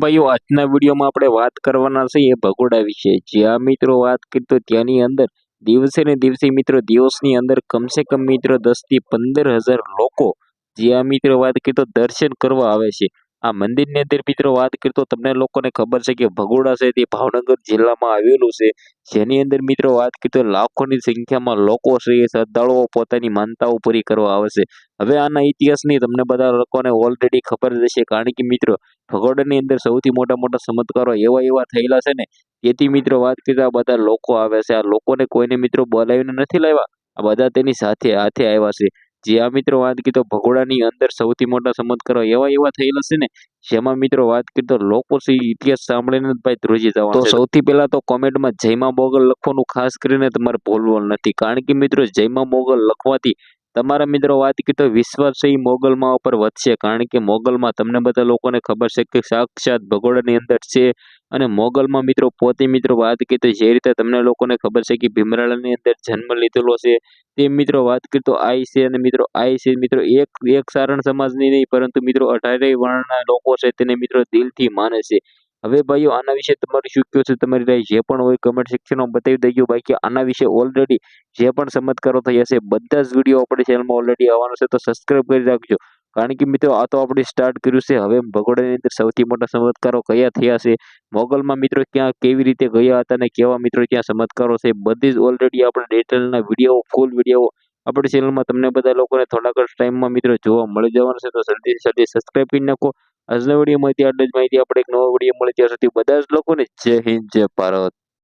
ભાઈઓ આજના વિડીયોમાં આપણે વાત કરવાના છે એ ભગોડા વિશે। જ્યાં મિત્રો વાત કરી તો ત્યાંની અંદર દિવસે ને દિવસે મિત્રો દિવસની અંદર કમસે કમ મિત્રો 10 થી 15,000 લોકો જ્યાં મિત્રો વાત કરી તો દર્શન કરવા આવે છે। આ મંદિરની અંદર મિત્રો વાત કરી તો તમને લોકોને ખબર છે કે ભગોડા છે તે ભાવનગર જિલ્લામાં આવેલું છે। જેની અંદર મિત્રો વાત કરી તો લાખોની સંખ્યામાં લોકો છે એ શ્રદ્ધાળુઓ પોતાની માનતાઓ પૂરી કરવા આવે છે। હવે આના ઇતિહાસની તમને બધા લોકોને ઓલરેડી ખબર જ હશે, કારણ કે મિત્રો ભગોડાની અંદર સૌથી મોટા મોટા ચમત્કારો એવા એવા થયેલા છે ને, તેથી મિત્રો વાત કરીએ તો આ બધા લોકો આવે છે। આ લોકોને કોઈને મિત્રો બોલાવીને નથી લાવ્યા, આ બધા તેની સાથે હાથે આવ્યા છે। જે આ મિત્રો વાત કરીએ તો ભગોડાની અંદર સૌથી મોટા ચમત્કારો એવા એવા થયેલા છે ને, જેમાં મિત્રો વાત કરીએ તો લોકો છે ઈ ઇતિહાસ સાંભળીને જ ભાઈ ધ્રુજી જવાનું છે। તો સૌથી પહેલા તો કોમેન્ટમાં જયમાં મોગલ લખવાનું ખાસ કરીને તમારે ભૂલવાનું નથી, કારણ કે મિત્રો જયમાં મોગલ લખવાથી તમારા મિત્રો વાત કરીએ તો વિશ્વાસ છે એ મોગલમાં ઉપર વધશે, કારણ કે મોગલમાં તમને બધા લોકોને ખબર છે કે સાક્ષાત ભગોડાની અંદર છે। અને મોગલમાં મિત્રો પોતે મિત્રો વાત કરીએ તો જે રીતે તમને લોકોને ખબર છે કે ભીમરાળાની અંદર જન્મ લીધેલો છે, તે મિત્રો વાત કરીએ તો આઈ છે। અને મિત્રો આઈ છે મિત્રો એક સારણ સમાજની નહીં, પરંતુ મિત્રો 18 વર્ણના લોકો છે તેને મિત્રો દિલથી માને છે। હવે ભાઈઓ આના વિશે તમારું શું કહેવું છે, તમારી રાય જે પણ હોય કમેન્ટ સેક્શનમાં બતાવી દેજો। બાકી આના વિશે ઓલરેડી જે પણ ચમત્કારો થયા છે બધા જ વિડીયો આપણી ચેનલમાં ઓલરેડી આવવાનો છે, તો સબસ્ક્રાઇબ કરી રાખજો। કારણ કે મિત્રો આ તો આપણે સ્ટાર્ટ કર્યું છે, હવે ભગોડાની અંદર સૌથી મોટા ચમત્કારો કયા થયા છે, મોગલમાં મિત્રો ક્યાં કેવી રીતે ગયા હતા અને કેવા મિત્રો ત્યાં ચમત્કારો છે, બધી જ ઓલરેડી આપણે ડિટેલના વિડીયો ફૂલ વિડીયો આપણી ચેનલમાં તમને બધા લોકોને થોડાક જ ટાઈમમાં મિત્રો જોવા મળી જવાનું છે। તો જલ્દીથી જલ્દી સબસ્ક્રાઇબ કરી નાખો। આજના વિડીયોમાં આટલી જ માહિતી, આપણે એક નવો વિડીયો મળે ત્યાં સુધી બધા જ લોકોને જય હિન્દ જય ભારત।